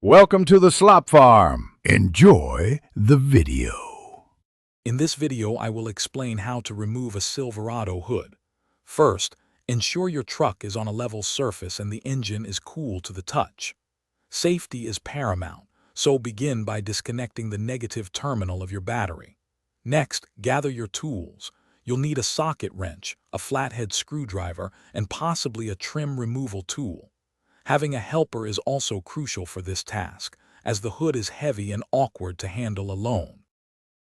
Welcome to the Slop Farm. Enjoy the video. In this video, I will explain how to remove a Silverado hood. First, ensure your truck is on a level surface and the engine is cool to the touch. Safety is paramount, so begin by disconnecting the negative terminal of your battery. Next, gather your tools. You'll need a socket wrench, a flathead screwdriver, and possibly a trim removal tool. Having a helper is also crucial for this task, as the hood is heavy and awkward to handle alone.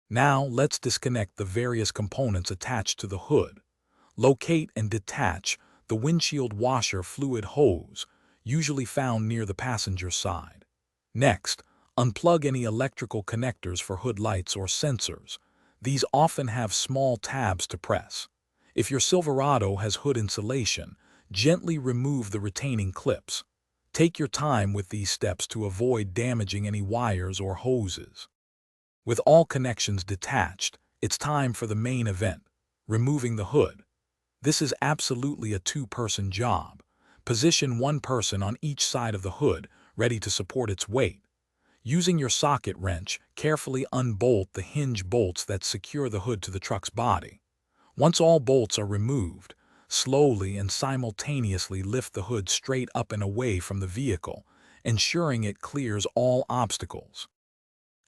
Now, let's disconnect the various components attached to the hood. Locate and detach the windshield washer fluid hose, usually found near the passenger side. Next, unplug any electrical connectors for hood lights or sensors. These often have small tabs to press. If your Silverado has hood insulation, gently remove the retaining clips. Take your time with these steps to avoid damaging any wires or hoses. With all connections detached, it's time for the main event, removing the hood. This is absolutely a two-person job. Position one person on each side of the hood, ready to support its weight. Using your socket wrench, carefully unbolt the hinge bolts that secure the hood to the truck's body. Once all bolts are removed, slowly and simultaneously lift the hood straight up and away from the vehicle, ensuring it clears all obstacles.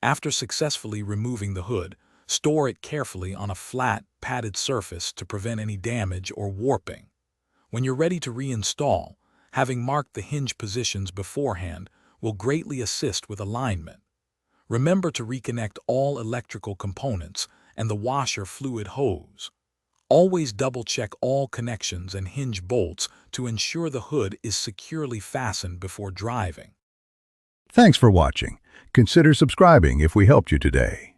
After successfully removing the hood, store it carefully on a flat, padded surface to prevent any damage or warping. When you're ready to reinstall, having marked the hinge positions beforehand will greatly assist with alignment. Remember to reconnect all electrical components and the washer fluid hose. Always double-check all connections and hinge bolts to ensure the hood is securely fastened before driving. Thanks for watching. Consider subscribing if we helped you today.